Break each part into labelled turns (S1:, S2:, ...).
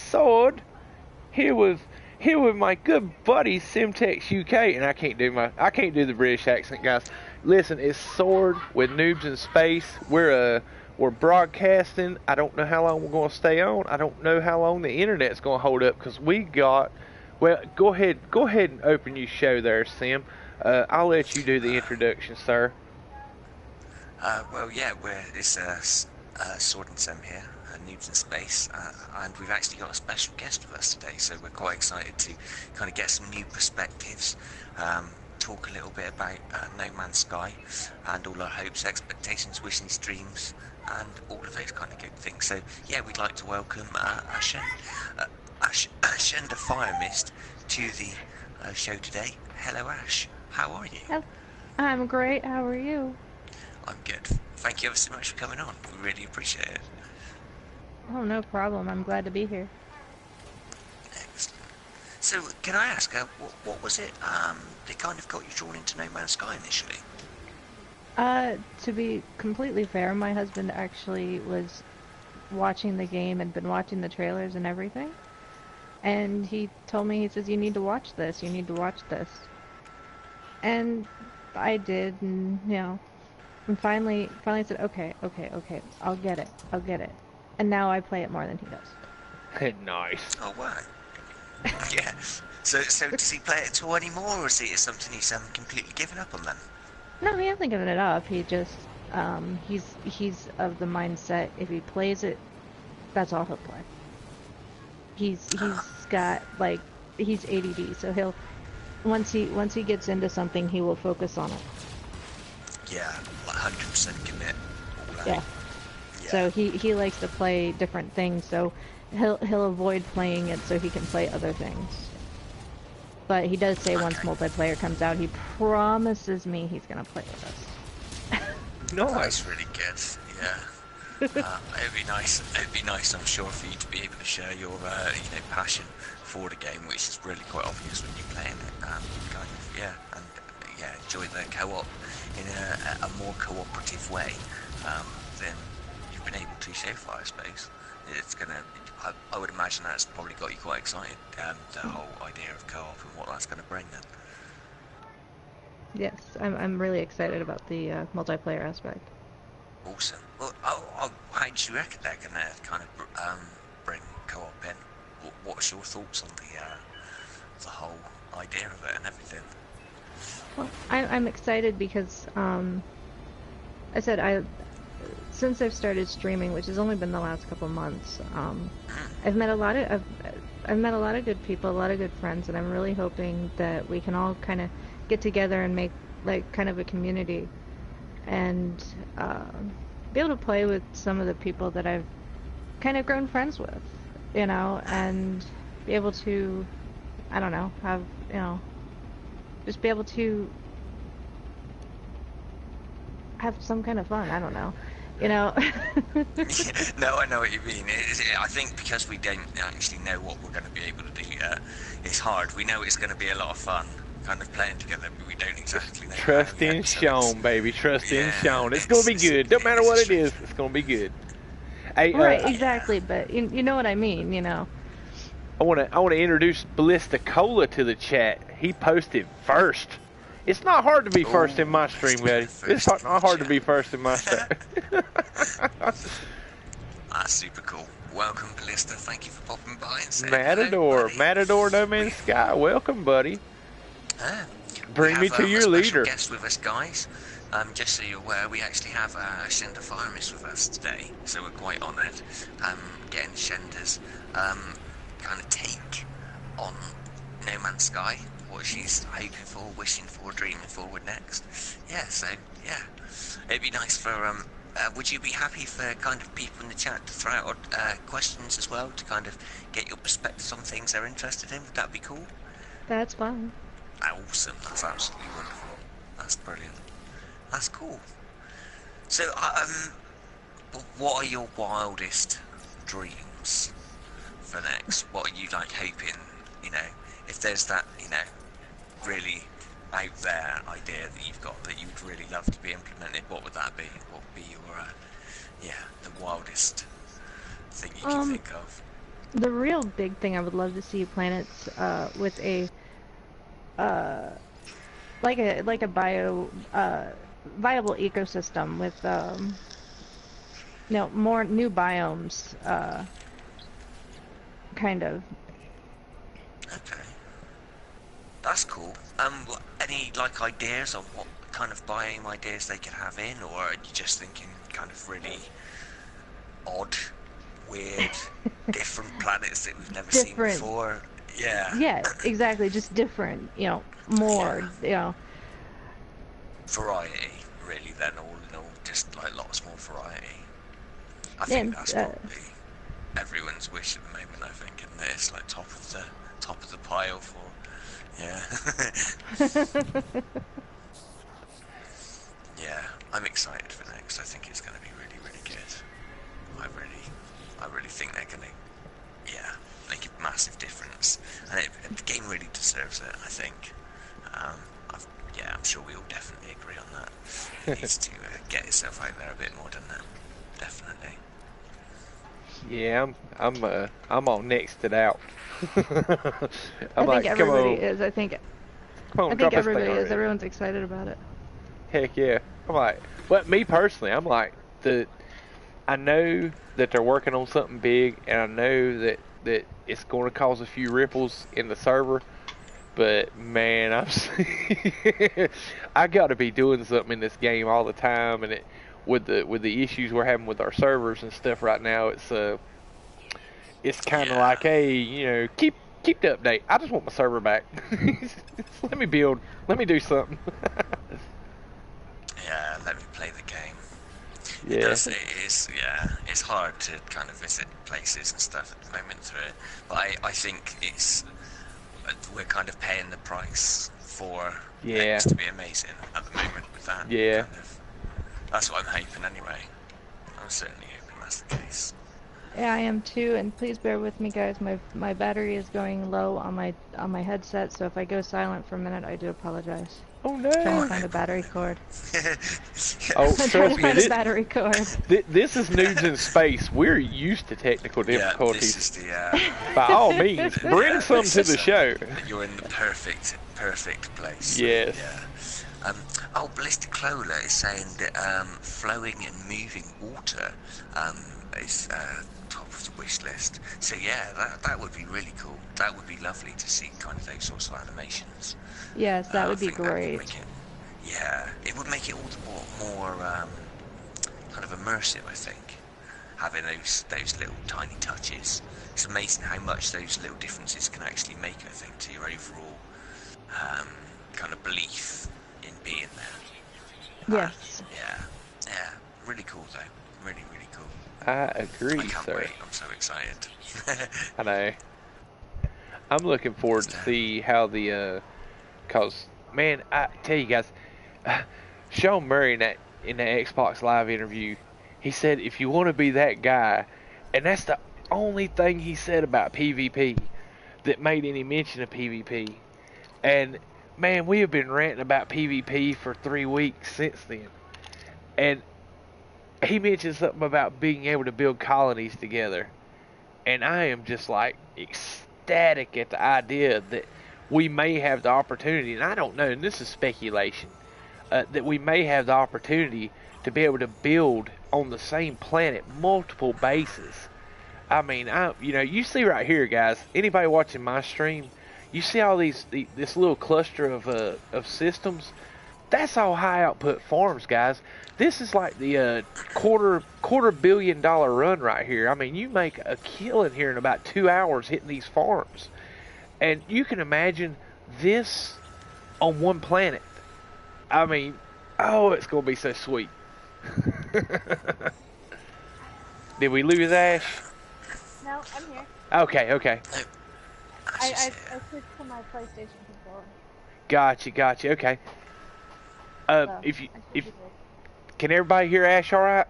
S1: SWORD here with my good buddy Simtex UK, and I can't do the British accent, guys. Listen, it's SWORD with Noobs in Space. We're broadcasting. I don't know how long we're going to stay on. I don't know how long the internet's going to hold up because we got. Well, go ahead and open your show there, Sim. I'll let you do the introduction, sir.
S2: Well, yeah, it's Sword and SEM here, Noobs in Space, and we've actually got a special guest with us today, so we're quite excited to kind of get some new perspectives, talk a little bit about No Man's Sky, and all our hopes, expectations, wishes, dreams, and all of those kind of good things. So, yeah, we'd like to welcome Ashenda Fire Mist to the show today. Hello, Ash. How are you?
S3: I'm great. How are you?
S2: I'm good. Thank you ever so much for coming on. We really appreciate it.
S3: Oh, no problem. I'm glad to be here.
S2: Excellent. So, can I ask, what was it that kind of got you drawn into No Man's Sky initially?
S3: To be completely fair, my husband actually was watching the game and been watching the trailers and everything. And he told me, he says, you need to watch this. You need to watch this. And I did, and, you know, and finally said, okay, I'll get it. And now I play it more than he does.
S1: Nice.
S2: Oh, wow. Yeah. So does he play it at all anymore, or is it something he's completely given up on then?
S3: No, he hasn't given it up. He just, he's of the mindset, if he plays it, that's all he'll play. He's got, like, he's ADD, so he'll, once he gets into something, he will focus on it.
S2: Yeah, like 100% commit.
S3: Yeah. So he likes to play different things, so he'll avoid playing it so he can play other things. But he does say once multiplayer comes out, he promises me he's gonna play with us.
S1: No,
S2: that's really good. Yeah. It'd be nice. It'd be nice, I'm sure, for you to be able to share your passion for the game, which is really quite obvious when you're playing it. Enjoy the co-op in a more cooperative way than you've been able to so far, I suppose. It's gonna. I would imagine that's probably got you quite excited. The whole idea of co-op and what that's going to bring then.
S3: Yes, I'm really excited about the multiplayer aspect.
S2: Awesome. Well, how do you reckon they're going to kind of bring co-op in? What's your thoughts on the whole idea of it and everything?
S3: Well, I'm excited because I said since I've started streaming, which has only been the last couple months, I've met a lot of good people, a lot of good friends, and I'm really hoping that we can all kind of get together and make like kind of a community, and be able to play with some of the people that I've kind of grown friends with, you know, and be able to, I don't know, have, you know, just be able to have some kind of fun. I don't know. You know.
S2: No, I know what you mean. I think because we don't actually know what we're going to be able to do yet, it's hard. We know it's going to be a lot of fun, kind of playing together, but we don't exactly know.
S1: Trust in Sean, baby. Trust in Sean. It's going to be good. Don't matter what it is. It's going to be good. Hey,
S3: right, exactly. But you know what I mean. You know.
S1: I want to introduce Ballista Cola to the chat. He posted first. It's not hard to be first in my stream, buddy. It's not hard to be first in my stream.
S2: That's super cool. Welcome, Ballista. Thank you for popping by and saying
S1: Matador, No Man's Sky. Welcome, buddy. Bring me to your leader.
S2: Guest with us, guys. Just so you're aware, we actually have Ashenda Fire Mist with us today, so we're quite honoured getting Ashenda's kind of take on No Man's Sky. What she's hoping for, wishing for, dreaming forward next. Yeah, so yeah, it'd be nice for would you be happy for kind of people in the chat to throw out questions as well to kind of get your perspectives on things they're interested in? Would that be cool?
S3: That's fine.
S2: Awesome. That's absolutely wonderful. That's brilliant. That's cool. So what are your wildest dreams for next? What are you like hoping, you know, if there's that, you know, really out there idea that you've got that you'd really love to be implemented, what would that be? What would be your the wildest thing you can think of?
S3: The real big thing I would love to see planets with a uh, like a viable ecosystem with more new biomes, kind of.
S2: Okay, that's cool. Any like ideas on what kind of biome ideas they could have in, or are you just thinking kind of really odd, weird, different planets that we've never seen
S3: Different.
S2: before? Yeah.
S3: Yeah, exactly. Just different. More.
S2: Yeah. Variety, really. Then all in all, just like lots more variety. I think
S3: And
S2: that's probably everyone's wish at the moment. I think, and it's like top of the pile for, yeah. Yeah, I'm excited for next. I think it's going to be really, really good. I really think they're going to, yeah, make a massive difference, and the game really deserves it. I think. Yeah, I'm sure we all definitely agree on that. It needs to get itself out there a bit more, doesn't it? Definitely.
S1: Yeah, I'm all next it out.
S3: I
S1: I'm
S3: think
S1: like, come
S3: everybody
S1: on,
S3: is. I think
S1: drop this thing
S3: everybody is.
S1: already.
S3: Everyone's excited about it.
S1: Heck yeah. I'm like, but me personally, I'm like, I know that they're working on something big, and I know that it's going to cause a few ripples in the server. But man, I got to be doing something in this game all the time, and with the issues we're having with our servers and stuff right now, it's kind of
S2: Yeah.
S1: like, hey, keep the update. I just want my server back. Let me build. Let me do something.
S2: Yeah, let me play the game. It
S1: Yeah.
S2: does. It is. Yeah, it's hard to kind of visit places and stuff at the moment through it. But I think we're kind of paying the price for
S1: Yeah.
S2: things to be amazing at the moment with that.
S1: Yeah.
S2: Kind of, that's what I'm hoping anyway. I'm certainly hoping that's the case.
S3: Yeah, I am too. And please bear with me, guys. My battery is going low on my headset, so if I go silent for a minute, I do apologize.
S1: Oh
S3: I'm trying
S1: no.
S3: to find a battery cord.
S1: Oh,
S3: I'm trying
S1: trust
S3: to
S1: me,
S3: find a battery cord.
S1: this is Noobs in Space. We're used to technical
S2: Yeah,
S1: difficulties.
S2: this is the.
S1: By all means, bring some
S2: this
S1: to
S2: is,
S1: the show.
S2: You're in the perfect place.
S1: Yes.
S2: Yeah. Ballistic Clola is saying that flowing and moving water is top of the wish list. So yeah, that would be really cool. That would be lovely to see kind of those sorts of animations.
S3: Yes, that would
S2: I
S3: be
S2: think that would
S3: great.
S2: make it, yeah, it would make it all the more kind of immersive. I think having those little tiny touches. It's amazing how much those little differences can actually make. I think to your overall kind of belief in being there.
S3: Yes.
S2: Yeah, really cool though. Really, really cool.
S1: I agree,
S2: I can't
S1: sir.
S2: wait. I'm so excited.
S1: I know. I'm looking forward to see how cause man, I tell you guys, Sean Murray in that Xbox Live interview, he said if you want to be that guy, and that's the only thing he said about PvP that made any mention of PvP. And man, we have been ranting about PvP for 3 weeks since then. And he mentioned something about being able to build colonies together. And I am just like ecstatic at the idea that we may have the opportunity, and I don't know, and this is speculation, that we may have the opportunity to be able to build on the same planet multiple bases. I mean, you see right here, guys. Anybody watching my stream, you see all this little cluster of systems. That's all high output farms, guys. This is like the quarter billion dollar run right here. I mean, you make a killing here in about 2 hours hitting these farms, and you can imagine this on one planet. I mean, oh, it's gonna be so sweet. Did we lose Ash?
S4: No, I'm here.
S1: Okay.
S2: No,
S4: I switched to my PlayStation controller.
S1: Gotcha. Okay.
S4: So,
S1: If
S4: I should
S1: if
S4: be good.
S1: can everybody hear Ash all right?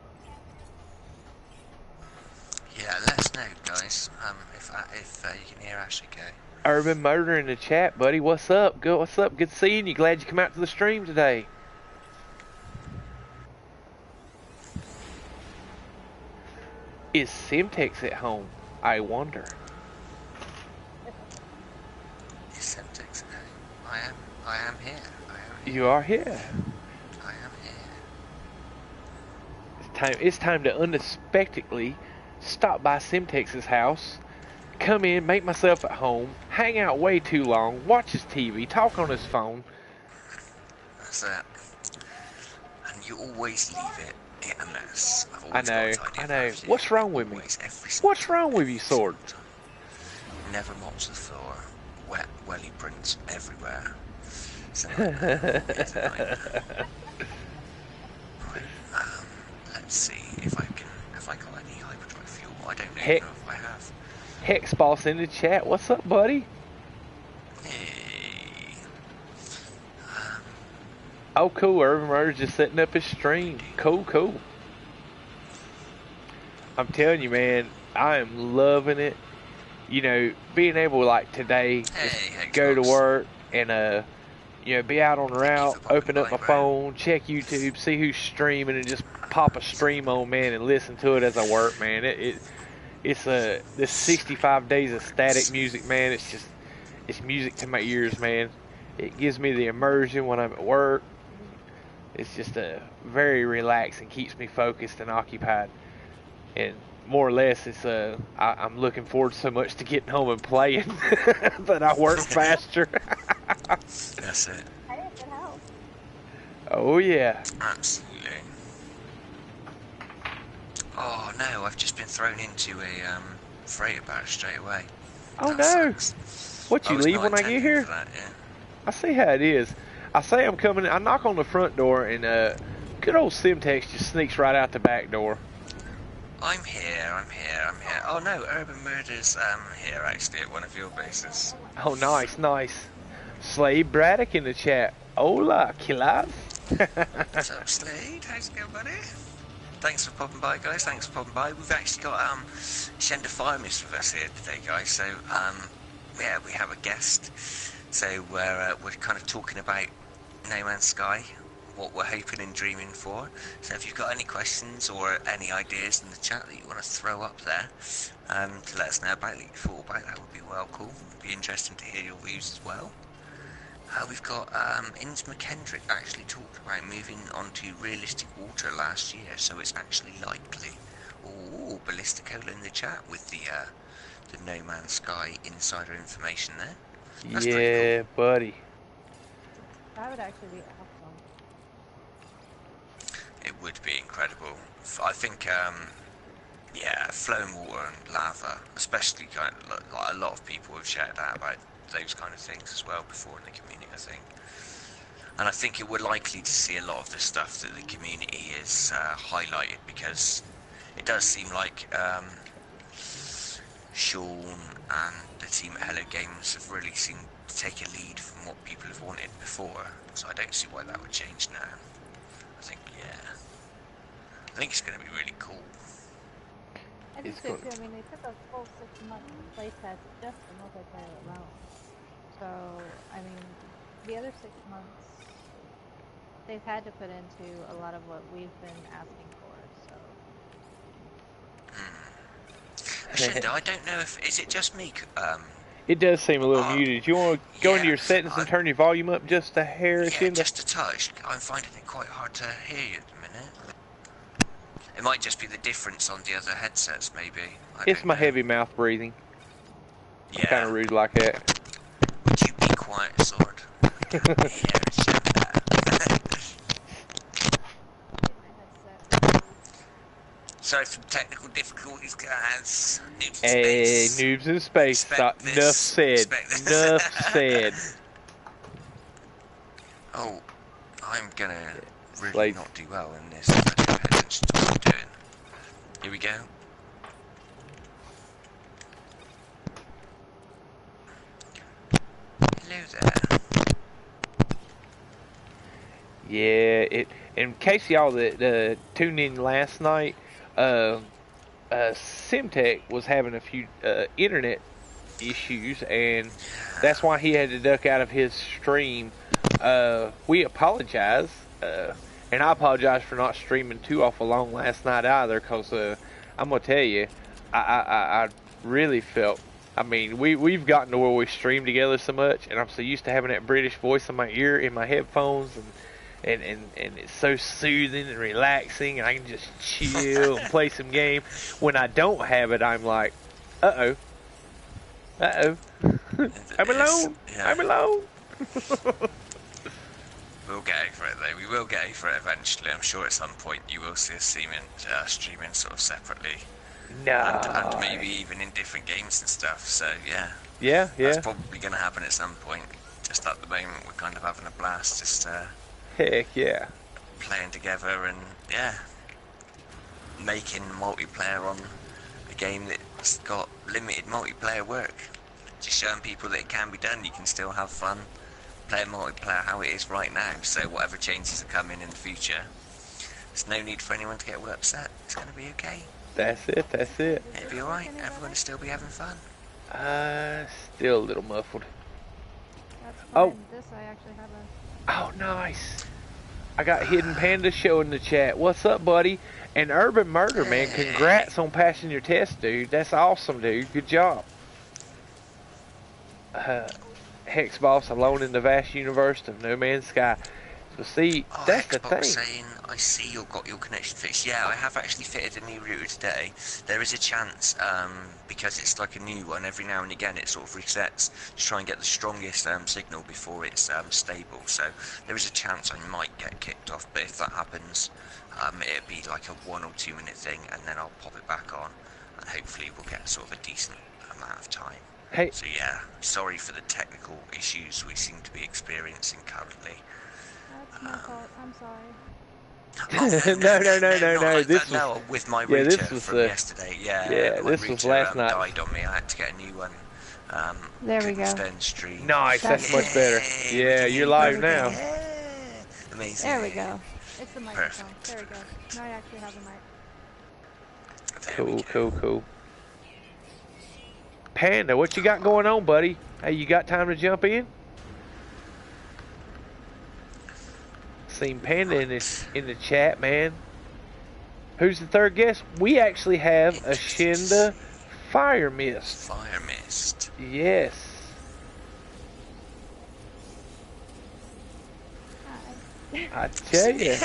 S2: yeah. Let us know, guys. If you can hear Ash okay.
S1: Urban Murder in the chat, buddy. What's up? What's up? Good seeing you. Glad you come out to the stream today. Is Simtex at home? I wonder. You are here.
S2: I am here.
S1: It's time to unexpectedly stop by Simtex's house, come in, make myself at home, hang out way too long, watch his TV, talk on his phone.
S2: That's it. And you always leave it in a mess. I've
S1: I
S2: always
S1: know,
S2: got a tidy
S1: I
S2: up
S1: know.
S2: after you.
S1: What's wrong with me?
S2: Always, every single
S1: What's wrong with you, Sword?
S2: time. Never mops the floor. Wet welly prints everywhere. It's a nightmare. It's a nightmare. Right, let's see if I got any hyperdrive fuel. I don't know
S1: Heck.
S2: if I have.
S1: Hex Boss in the chat. What's up, buddy?
S2: Hey.
S1: Oh, cool. Urban Murder's just setting up his stream. Cool, cool. I'm telling you, man, I am loving it. You know, being able, like, today, just go to work and, you know, be out on the route, open up my phone, check YouTube, see who's streaming, and just pop a stream on, man, and listen to it as I work, man. It's this 65 days of static music, man. It's music to my ears, man. It gives me the immersion when I'm at work. It's just very relaxing, keeps me focused and occupied. And more or less, it's I'm looking forward so much to getting home and playing that I work faster.
S2: That's it.
S4: Hey, it helps.
S1: Oh yeah.
S2: Absolutely. Oh no, I've just been thrown into a freighter barge straight away.
S1: Oh
S2: That
S1: no.
S2: sucks.
S1: What, you
S2: was
S1: leave
S2: not
S1: when I get
S2: intending
S1: here?
S2: for that, yeah.
S1: I see how it is. I say I'm coming. I knock on the front door, and good old Simtex just sneaks right out the back door.
S2: I'm here. Oh no, Urban Murder's here actually at one of your bases.
S1: Oh, nice, nice. Slade Braddock in the chat. Hola, killers.
S2: What's up, Slade? How's it going, buddy? Thanks for popping by, guys. Thanks for popping by. We've actually got Shenda Firemist with us here today, guys. So yeah, we have a guest. So we're kind of talking about No Man's Sky, what we're hoping and dreaming for. So if you've got any questions or any ideas in the chat that you want to throw up there to let us know about that you thought about, that would be well cool. It'd be interesting to hear your views as well. We've got Inns McKendrick actually talked about moving onto realistic water last year, so it's actually likely. Oh, Ballisticola in the chat with the No Man's Sky insider information there. That's
S1: Yeah,
S2: pretty cool.
S1: buddy.
S4: That would actually be awesome.
S2: It would be incredible. I think, yeah, flowing water and lava, especially kind of, like a lot of people have shared that about those kind of things as well before in the community, I think. And I think it we're likely to see a lot of the stuff that the community is highlighted, because it does seem like Sean and the team at Hello Games have really seemed to take a lead from what people have wanted before, so I don't see why that would change now. I think, yeah, I think it's going to be really cool.
S4: I think so too. I mean, they took a full 6 months to play test just for multiplayer alone. So, I mean, the other 6 months, they've had to put into a lot of what we've been asking for, so.
S2: Shinda, I don't know if, is it just me?
S1: It does seem a little muted. You want to go into
S2: yeah,
S1: your settings and turn your volume up just a hair,
S2: Yeah,
S1: Shinda?
S2: just a touch. I'm finding it quite hard to hear you at the minute. It might just be the difference on the other headsets, maybe.
S1: It's my heavy mouth breathing.
S2: Yeah.
S1: Kind of rude like that.
S2: Would you be quiet, Sword? Here, Sorry for technical difficulties, guys. Noobs in
S1: Hey,
S2: space.
S1: noobs in space.
S2: Respect
S1: Enough
S2: this.
S1: said.
S2: Respect this.
S1: Enough said.
S2: Oh, I'm gonna really
S1: Slade.
S2: not do well in this. I don't pay attention to what I'm doing. Here we go. Hello there.
S1: Yeah, in case y'all that tuned in last night, Simtech was having a few internet issues, and that's why he had to duck out of his stream. We apologize, and I apologize for not streaming too awful long last night either, because I'm gonna tell you, I really felt I mean, we've gotten to where we stream together so much, and I'm so used to having that British voice in my ear, in my headphones, and it's so soothing and relaxing, and I can just chill and play some game. When I don't have it, I'm like, uh oh, I'm alone,
S2: Yeah.
S1: I'm alone.
S2: We'll get over it though. We will get over it eventually. I'm sure at some point you will see us streaming sort of separately.
S1: No.
S2: And maybe even in different games and stuff. So yeah.
S1: Yeah.
S2: That's probably going to happen at some point. Just at the moment, we're kind of having a blast. Just
S1: heck yeah.
S2: Playing together and yeah, making multiplayer on a game that's got limited multiplayer work. Just showing people that it can be done. You can still have fun. Play multiplayer how it is right now, so whatever changes are coming in the future, there's no need for anyone to get all upset. It's going to be okay.
S1: That's it.
S2: It'll be alright. Everyone will still be having fun.
S1: Still a little muffled.
S4: That's fine.
S1: Oh.
S4: This I actually have a...
S1: Oh, nice. I got Hidden Panda Show in the chat. What's up, buddy? And Urban Murder, man, congrats on passing your test, dude. That's awesome, dude. Good job. Hex Boss, alone in the vast universe of No Man's Sky. So see, that's the thing.
S2: Saying, I see you've got your connection fixed. Yeah, I have actually fitted a new router today. There is a chance, because it's like a new one, every now and again it sort of resets to try and get the strongest signal before it's stable. So there is a chance I might get kicked off, but if that happens, it'll be like a 1 or 2 minute thing, and then I'll pop it back on, and hopefully we'll get sort of a decent amount of time.
S1: Hey.
S2: So yeah, sorry for the technical issues we seem to be experiencing currently.
S4: That's my fault. I'm sorry.
S1: No. This
S2: was with my router
S1: this was
S2: from yesterday. Yeah,
S1: this was last night.
S2: Died on me. I had to get a new one.
S4: There we go.
S2: Stream.
S1: Nice, that's much better. Yeah, you're live now.
S2: Yeah. Amazing.
S4: There we go. It's the microphone.
S2: Perfect.
S4: There we go. Now I actually have a mic.
S1: Cool. Panda, what you got going on, buddy? Hey, you got time to jump in? Seen Panda in the chat, man. Who's the third guest? We actually have a Shinda Fire Mist.
S2: Fire Mist.
S1: Yes.
S4: Hi.
S1: I tell you.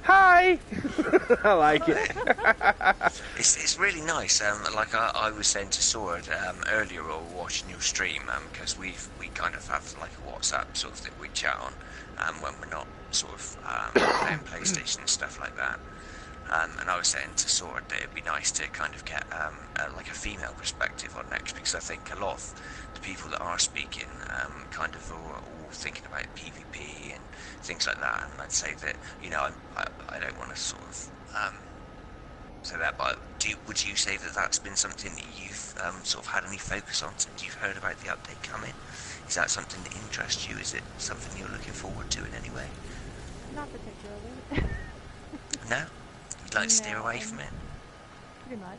S1: Hi. I like it.
S2: It's really nice. Like I was saying to Sword earlier, or watching your stream, because we kind of have like a WhatsApp sort of thing we chat on, when we're not sort of playing PlayStation and stuff like that. And I was saying to Sword that it'd be nice to kind of get like a female perspective on next, because I think a lot of the people that are speaking kind of are all thinking about PvP and things like that. And I'd say that, you know, I don't want to sort of say that, but would you say that that's been something that you've sort of had any focus on since you've heard about the update coming? Is that something that interests you? Is it something you're looking forward to in any way?
S4: Not particularly.
S2: No? You'd like to steer away from it?
S4: Pretty much.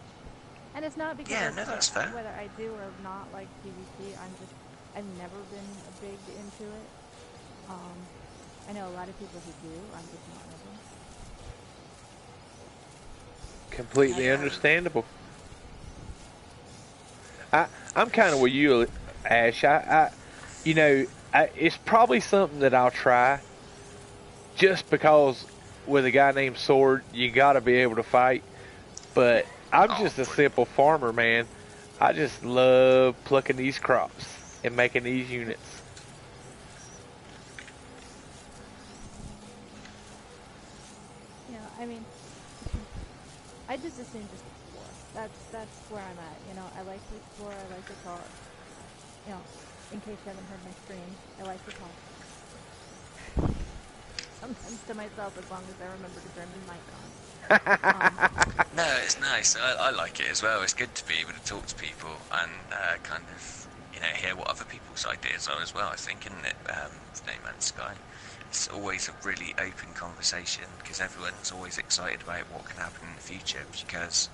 S4: And it's not because
S2: that's fair.
S4: whether I do or not like PvP, I've never been big into it. I know a lot of people who do, I'm just not one of them.
S1: Completely understandable. I'm kind of with you, Ash. It's probably something that I'll try, just because with a guy named Sword, you got to be able to fight. But I'm just a simple farmer, man. I just love plucking these crops and making these units.
S4: I mean, I just assume just explore. That's where I'm at. You know, I like to explore. I like to talk. You know, in case you haven't heard my stream, I like to talk. Sometimes to myself, as long as I remember to turn the mic on.
S2: No, it's nice. I like it as well. It's good to be able to talk to people and kind of, you know, hear what other people's ideas are as well. I think, isn't it, No Man's Sky? It's always a really open conversation, because everyone's always excited about what can happen in the future, because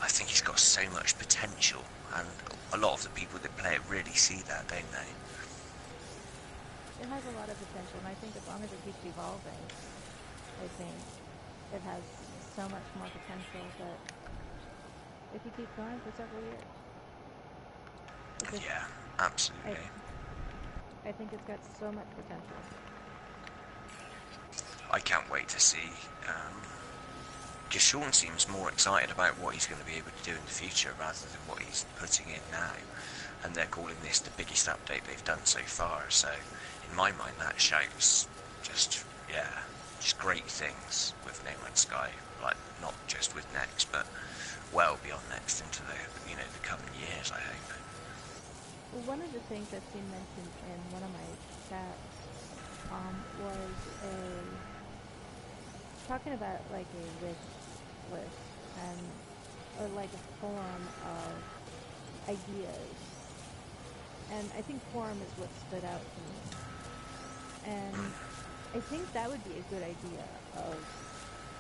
S2: I think it's got so much potential, and a lot of the people that play it really see that, don't they?
S4: It has a lot of potential, and I think as long as it keeps evolving, I think it has so much more potential that it could keep going for several years.
S2: Yeah, absolutely.
S4: I think it's got so much potential.
S2: I can't wait to see. Because Sean seems more excited about what he's going to be able to do in the future rather than what he's putting in now. And they're calling this the biggest update they've done so far. So, in my mind, that shows just great things with No Man's Sky. Like, not just with next, but well beyond next into the the coming years, I hope.
S4: Well, one of the things that's been mentioned in one of my chats was talking about like a wish list or like a forum of ideas, and I think forum is what stood out to me, and I think that would be a good idea of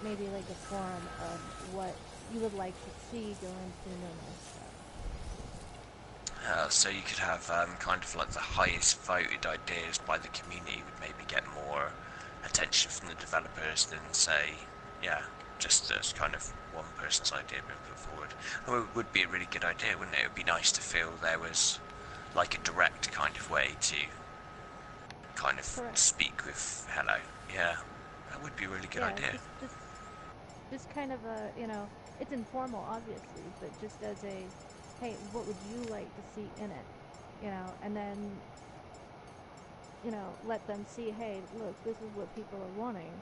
S4: maybe like a forum of what you would like to see go into No Man's Sky.
S2: So you could have kind of like the highest voted ideas by the community would maybe get more attention from the developers than say, just as kind of one person's idea being put forward. Well, it would be a really good idea, wouldn't it? It would be nice to feel there was like a direct kind of way to kind of
S4: Correct.
S2: speak with Hello. Yeah, that would be a really good idea.
S4: Just kind of a, it's informal obviously, but just as a, hey, what would you like to see in it? And then, let them see, hey, look, this is what people are wanting.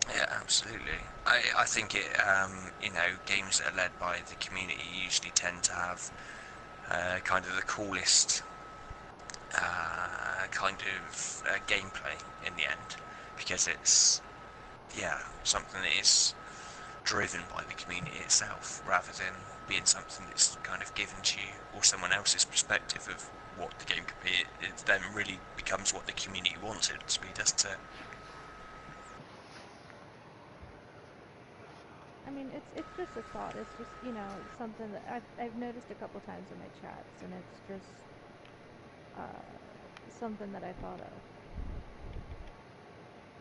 S2: Yeah, absolutely. I think it, games that are led by the community usually tend to have kind of the coolest kind of gameplay in the end, because it's, something that is driven by the community itself, rather than being something that's kind of given to you or someone else's perspective of what the game could be. It then really becomes what the community wants it to be, doesn't it?
S4: I mean, it's just a thought. It's just, something that I've noticed a couple times in my chats, and it's just something that I thought of.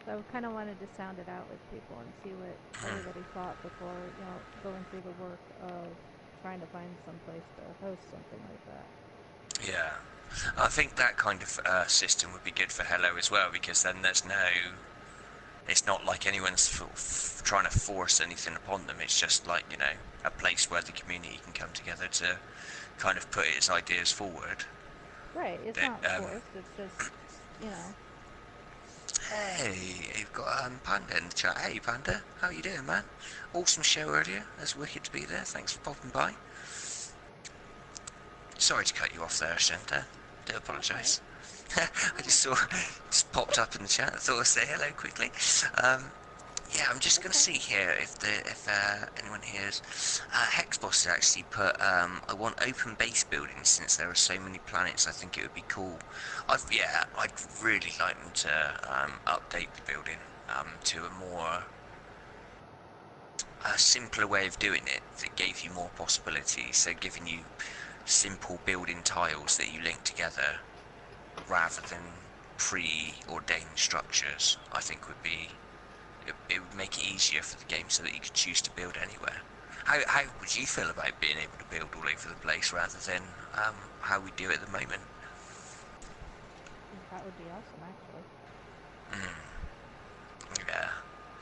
S4: So I kind of wanted to sound it out with people and see what everybody thought before, going through the work of trying to find some place to host something like that.
S2: Yeah, I think that kind of system would be good for Hello as well, because then it's not like anyone's trying to force anything upon them. It's just like, a place where the community can come together to kind of put its ideas forward.
S4: Right, it's not forced, it's just,
S2: Hey, you've got Panda in the chat. Hey Panda, how you doing, man? Awesome show earlier. It's wicked to be there. Thanks for popping by. Sorry to cut you off there, Shanta. Do apologise. I just popped up in the chat. I thought I'd say hello quickly. I'm just going to see here if anyone hears. Hexboss has actually put, I want open base buildings since there are so many planets. I think it would be cool. I'd really like them to update the building to a more simpler way of doing it that gave you more possibilities. So giving you simple building tiles that you link together rather than preordained structures, I think would be. It would make it easier for the game so that you could choose to build anywhere. How would you feel about being able to build all over the place rather than how we do it at the moment?
S4: That would be awesome, actually.
S2: Yeah,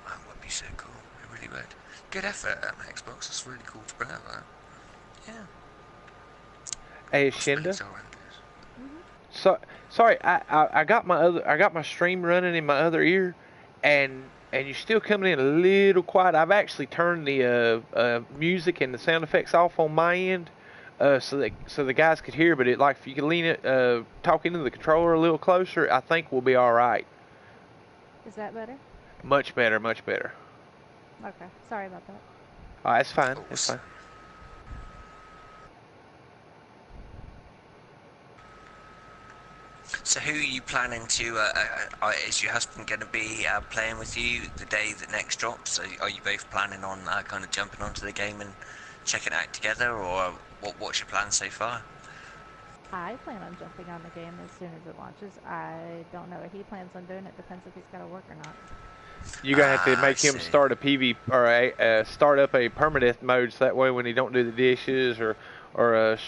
S2: that would be so cool. It really would. Good effort, Xbox. It's really cool to bring out that. Yeah.
S1: Hey, Shinda.
S4: Mm-hmm.
S1: So sorry, I got my stream running in my other ear, and you're still coming in a little quiet. I've actually turned the music and the sound effects off on my end, so the guys could hear. But if you could lean it, talk into the controller a little closer, I think we'll be all right.
S4: Is that better?
S1: Much better, much better.
S4: Okay, sorry about that.
S1: Oh, that's fine. That's fine.
S2: So who are you planning to, is your husband going to be playing with you the day that next drops? Are you both planning on kind of jumping onto the game and checking it out together, or what's your plan so far?
S4: I plan on jumping on the game as soon as it launches. I don't know what he plans on doing. It depends if he's got to work or not.
S1: You're gonna have to
S2: I
S1: make him
S2: see.
S1: start a PV or start up a permanent mode, so that way when he don't do the dishes or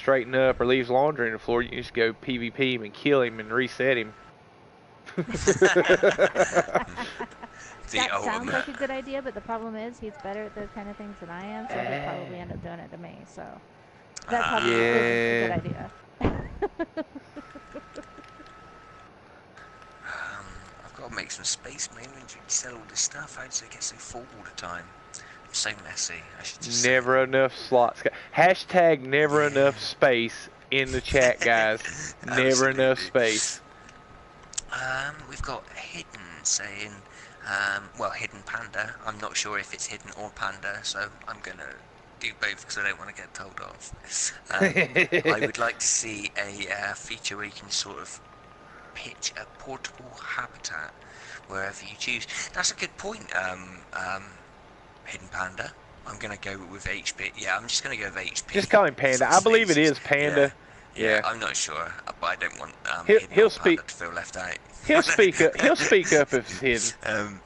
S1: straighten up or leaves laundry on the floor, you can just go PvP him and kill him and reset him.
S4: That sounds like a good idea, but the problem is he's better at those kind of things than I am, so he'll probably end up doing it to me. So that probably isn't a good idea.
S2: I've got to make some space in my inventory to sell all this stuff. How does it get so full all the time? I'm so messy. I should just
S1: never enough slots. Hashtag never enough space in the chat, guys. Never enough space.
S2: We've got Hidden saying, well, Hidden Panda. I'm not sure if it's Hidden or Panda, so I'm gonna do both because I don't want to get told off. I would like to see a feature where you can sort of pitch a portable habitat wherever you choose. That's a good point, Hidden Panda. I'm gonna go with HP. Yeah, I'm just gonna go with HP.
S1: Just call him Panda. I believe it is Panda.
S2: Yeah, I'm not sure, but I don't want
S1: he'll speak.
S2: Panda to feel left out.
S1: He'll speak up. He'll speak up if it's hidden.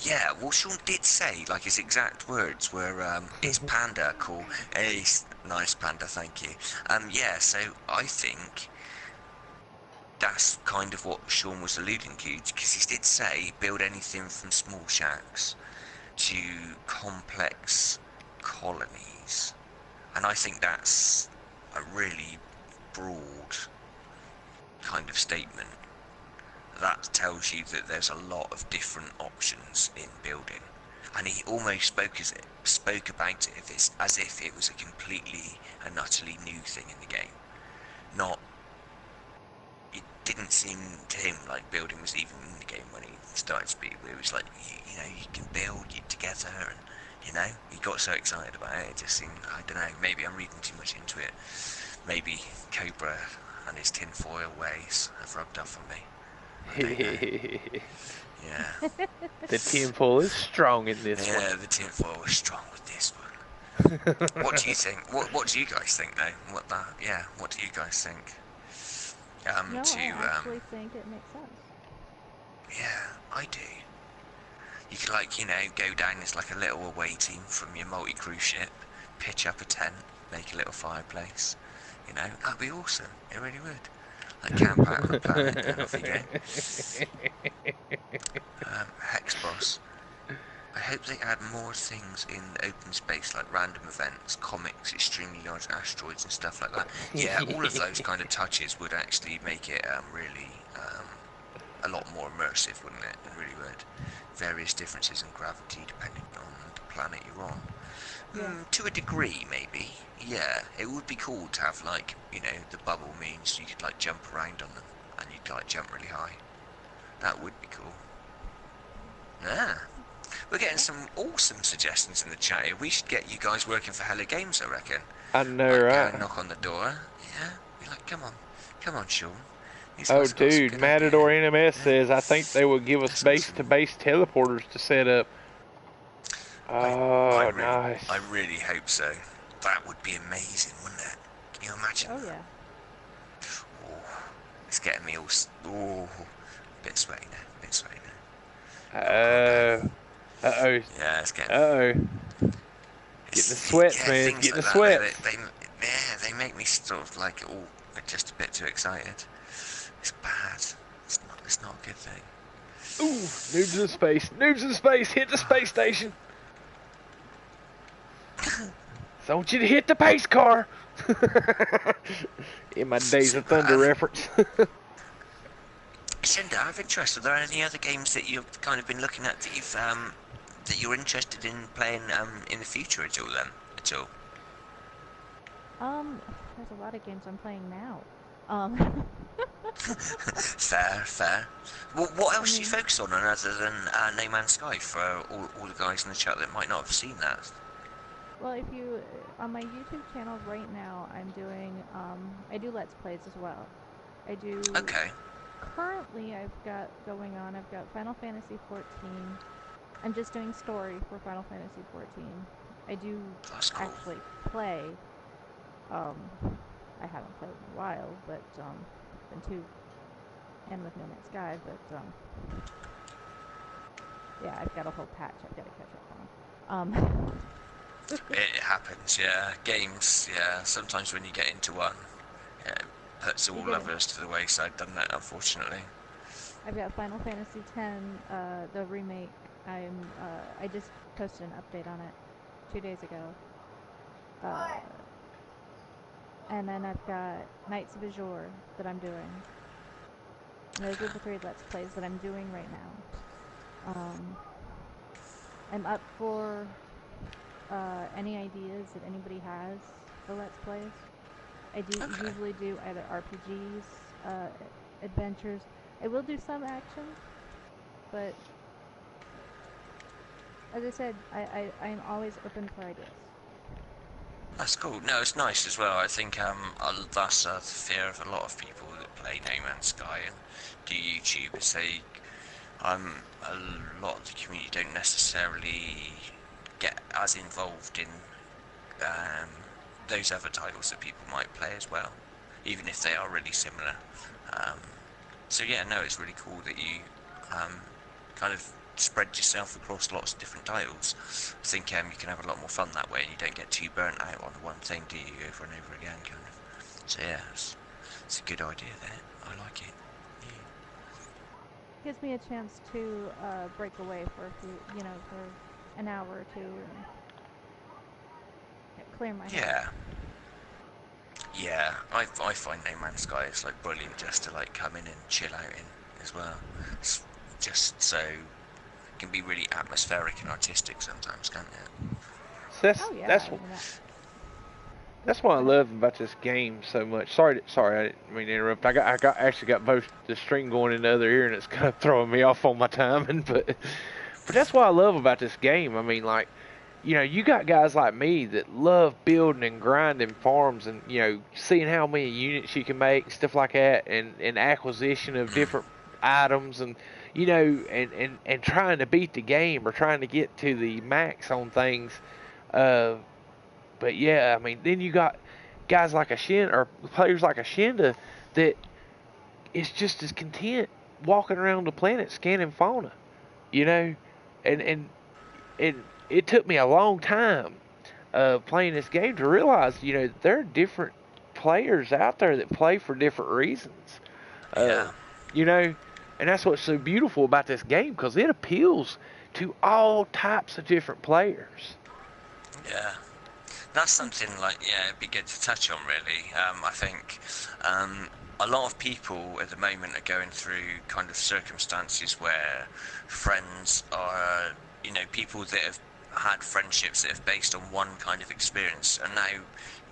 S2: Yeah. Well, Sean did say, like, his exact words were, "It's Panda, cool." Hey, nice Panda, thank you. Yeah. So I think that's kind of what Sean was alluding to, because he did say build anything from small shacks to complex colonies. And I think that's a really broad kind of statement. That tells you that there's a lot of different options in building. And he almost spoke about it as if it was a completely and utterly new thing in the game. It didn't seem to him like building was even in the game when he started speaking. It was like, you know, you can build it together and, you know, he got so excited about it. It just seemed, I don't know, maybe I'm reading too much into it. Maybe Cobra and his tinfoil ways have rubbed off on me. Yeah.
S1: The tinfoil is strong in this one.
S2: Yeah, the tinfoil is strong with this one. What do you think? What do you guys think, though? What do you guys think?
S4: No, I actually think it makes sense.
S2: Yeah, I do. You could, like, you know, go down as like a little away team from your multi-cruise ship, pitch up a tent, make a little fireplace. You know, that'd be awesome. It really would. Like, camp out on the planet and off you go. Hexboss. I hope they add more things in open space, like random events, comics, extremely large asteroids and stuff like that. Yeah, all of those kind of touches would actually make it really a lot more immersive, wouldn't it? It really would. Various differences in gravity depending on the planet you're on. To a degree, maybe. Yeah, it would be cool to have, like, you know, the bubble means you could, like, jump around on them and you'd, like, jump really high. That would be cool. Yeah. We're getting some awesome suggestions in the chat here. We should get you guys working for Hello Games, I reckon.
S1: I know,
S2: like,
S1: right?
S2: Go and knock on the door. Yeah. Be like, come on, Sean.
S1: Oh, dude, Matador NMS says, I think they will give us base-to-base teleporters to set up. Oh, nice.
S2: I really hope so. That would be amazing, wouldn't it? Can you imagine?
S4: Oh, yeah.
S2: Oh, it's getting me all... Oh, a bit sweaty now.
S1: Uh-oh.
S2: Yeah, it's getting...
S1: Uh-oh. Getting the sweats, man. Getting the sweats.
S2: They make me sort of like, oh, just a bit too excited. It's bad. It's not a good thing.
S1: Ooh, noobs in space. Noobs in space. Hit the space station. So I want you to hit the pace car. In my Days of Thunder reference.
S2: Cinder, out of interest, are there any other games that you've kind of been looking at that you've that you're interested in playing in the future at all?
S4: There's a lot of games I'm playing now.
S2: Fair. Well, what else do you focus on other than No Man's Sky for all the guys in the chat that might not have seen that?
S4: Well, if you, on my YouTube channel right now, I'm doing, I do Let's Plays as well. I do...
S2: Okay.
S4: Currently, I've got Final Fantasy 14. I'm just doing story for Final Fantasy 14. I do actually play. I haven't played in a while, but been and with No Man's Sky, but Yeah, I've got a whole patch I've got to catch up on.
S2: It happens, yeah. Games, yeah. Sometimes when you get into one, yeah, it puts all others to the wayside, doesn't it? Unfortunately.
S4: I've got Final Fantasy X, the remake. I just posted an update on it 2 days ago. And then I've got Knights of Azure that I'm doing. And those are the 3 Let's Plays that I'm doing right now. I'm up for any ideas that anybody has for Let's Plays. I usually do either RPGs, adventures. I will do some action, but as I said, I'm always open for ideas.
S2: That's cool. No, it's nice as well. I think that's the fear of a lot of people that play No Man's Sky and do YouTube, is a lot of the community don't necessarily get as involved in those other titles that people might play as well, even if they are really similar. So yeah, no, it's really cool that you kind of spread yourself across lots of different titles. I think you can have a lot more fun that way, and you don't get too burnt out on the one thing, do you, over and over again, kind of. So yeah, it's a good idea there. I like it.
S4: Gives me a chance to break away for a few, for an hour or two and clear my head.
S2: Yeah, I find No Man's Sky is like brilliant just to like come in and chill out in as well. It's just so it can be really atmospheric and artistic sometimes, can't it?
S1: So
S4: that's
S1: that's what I love about this game so much. Sorry, I didn't mean to interrupt. I actually got both the string going in the other ear, and it's kind of throwing me off on my timing. But that's what I love about this game. I mean, like, you got guys like me that love building and grinding farms, and seeing how many units you can make and stuff like that, and acquisition of different items, and and trying to beat the game or trying to get to the max on things. But yeah, I mean, then you got guys like or players like Ashinda that is just as content walking around the planet scanning fauna, and it took me a long time playing this game to realize, there are different players out there that play for different reasons.
S2: Yeah.
S1: And that's what's so beautiful about this game, because it appeals to all types of different players.
S2: Yeah. That's something it'd be good to touch on, really. I think a lot of people at the moment are going through kind of circumstances where friends are, people that have had friendships that have based on one kind of experience are now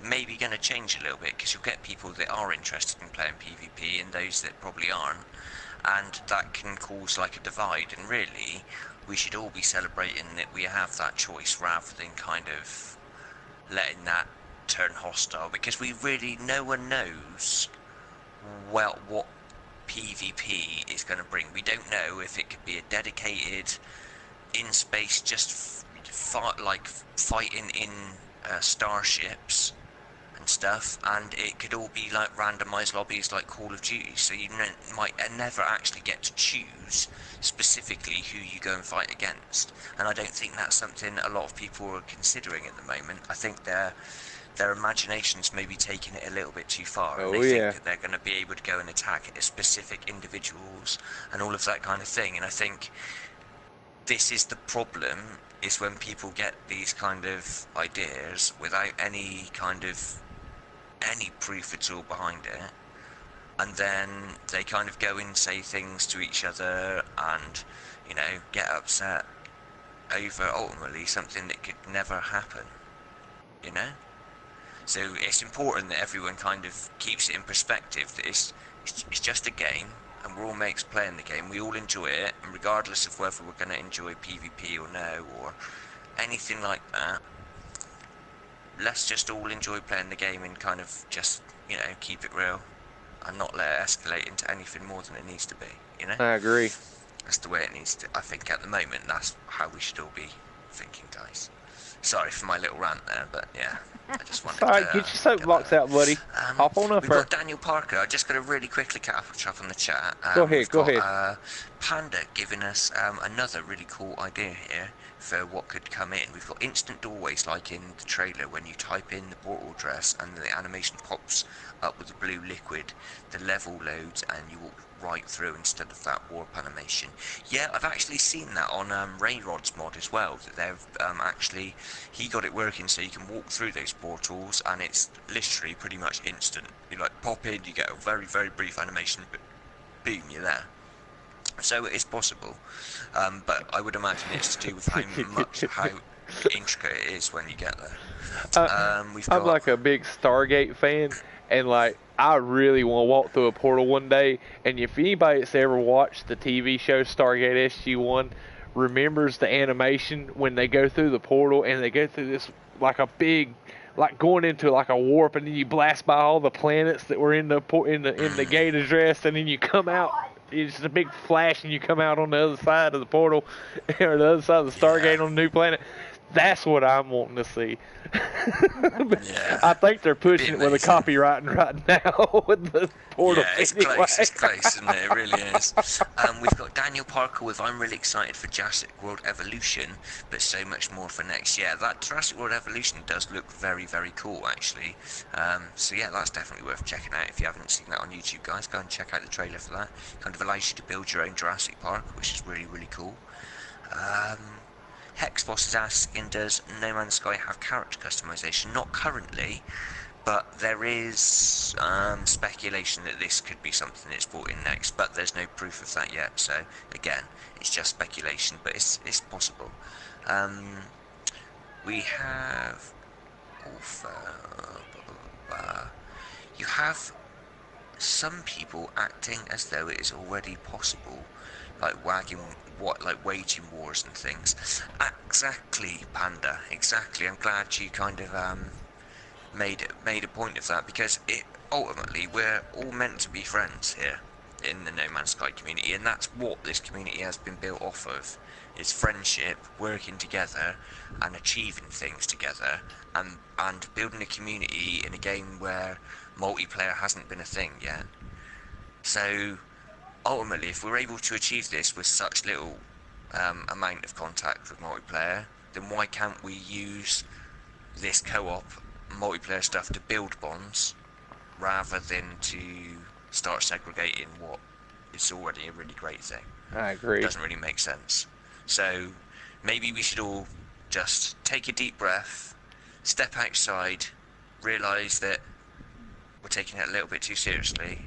S2: maybe going to change a little bit, because you'll get people that are interested in playing PvP and those that probably aren't, and that can cause like a divide. And really, we should all be celebrating that we have that choice rather than kind of letting that turn hostile, because no one knows what PvP is going to bring. We don't know if it could be a dedicated in space just fighting in starships and stuff, and it could all be like randomized lobbies like Call of Duty, so you might never actually get to choose specifically who you go and fight against. And I don't think that's something a lot of people are considering at the moment. I think their imaginations may be taking it a little bit too far, and they think that they're going to be able to go and attack specific individuals and all of that kind of thing. And I think this is the problem, is when people get these kind of ideas without any proof at all behind it, and then they kind of go and say things to each other and get upset over ultimately something that could never happen. So it's important that everyone kind of keeps it in perspective, that it's just a game, and we're all mates playing the game. We all enjoy it, and regardless of whether we're going to enjoy PvP or no, or anything like that, let's just all enjoy playing the game and kind of just, keep it real and not let it escalate into anything more than it needs to be,
S1: I agree.
S2: That's the way it needs to. I think at the moment, that's how we should all be thinking, guys. Sorry for my little rant there, but yeah, I just wanted
S1: All right,
S2: to
S1: get your soapbox out, buddy. Hop on up
S2: we've
S1: there.
S2: got Daniel Parker. I just got to really quickly catch up on the chat.
S1: Go ahead,
S2: We've
S1: go
S2: got,
S1: ahead.
S2: Panda giving us another really cool idea here for what could come in. We've got instant doorways like in the trailer when you type in the portal address and the animation pops up with the blue liquid, the level loads and you walk right through instead of that warp animation. Yeah, I've actually seen that on Rayrod's mod as well, that they've actually, he got it working so you can walk through those portals and it's literally pretty much instant. You like pop in, you get a very, very brief animation, but boom, you're there. So it is possible, but I would imagine it's to do with how intricate it is when you get there.
S1: I'm like a big Stargate fan, and like I really want to walk through a portal one day. And if anybody that's ever watched the TV show Stargate SG-1 remembers the animation when they go through the portal and they go through this like a big, like going into like a warp, and then you blast by all the planets that were in the gate address, and then you come out. It's just a big flash, and you come out on the other side of the portal, or the other side of the Stargate on the new planet. That's what I'm wanting to see.
S2: Yeah.
S1: I think they're pushing it with a copywriting right now with the portal.
S2: Yeah, it's
S1: anyway.
S2: close, isn't it? It really is. We've got Daniel Parker with I'm really excited for Jurassic World Evolution, but so much more for next year. That Jurassic World Evolution does look very, very cool, actually. So yeah, that's definitely worth checking out. If you haven't seen that on YouTube, guys, go and check out the trailer for that. Kind of allows you to build your own Jurassic Park, which is really, really cool. Hexboss is asking, does No Man's Sky have character customization? Not currently, but there is speculation that this could be something that's brought in next, but there's no proof of that yet, so again, it's just speculation, but it's possible. We have... You have some people acting as though it is already possible, like waging wars and things. Exactly, Panda. Exactly. I'm glad you kind of made a point of that, because ultimately we're all meant to be friends here in the No Man's Sky community, and that's what this community has been built off of. Is friendship, working together, and achieving things together, and building a community in a game where multiplayer hasn't been a thing yet. So ultimately, if we're able to achieve this with such little amount of contact with multiplayer, then why can't we use this co-op multiplayer stuff to build bonds rather than to start segregating what is already a really great thing?
S1: I agree.
S2: It doesn't really make sense. So maybe we should all just take a deep breath, step outside, realise that we're taking it a little bit too seriously.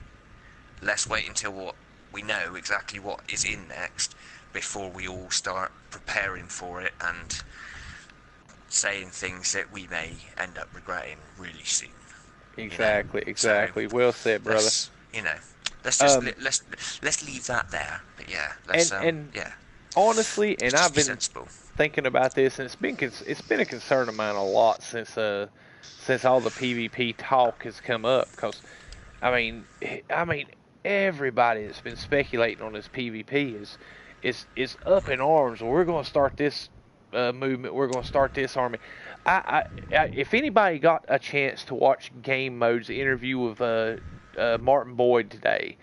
S2: Let's wait until we know exactly what is in next before we all start preparing for it and saying things that we may end up regretting really soon.
S1: Exactly,
S2: you know?
S1: exactly.
S2: So
S1: well said, brother.
S2: Let's just let's leave that there. But yeah, let's yeah.
S1: Honestly, and I've been
S2: sensible.
S1: thinking about this, and it's been a concern of mine a lot since all the PvP talk has come up. Because I mean, everybody that's been speculating on this PvP is up in arms. We're going to start this movement. We're going to start this army. If anybody got a chance to watch Game Mode's interview with Martin Boyd today,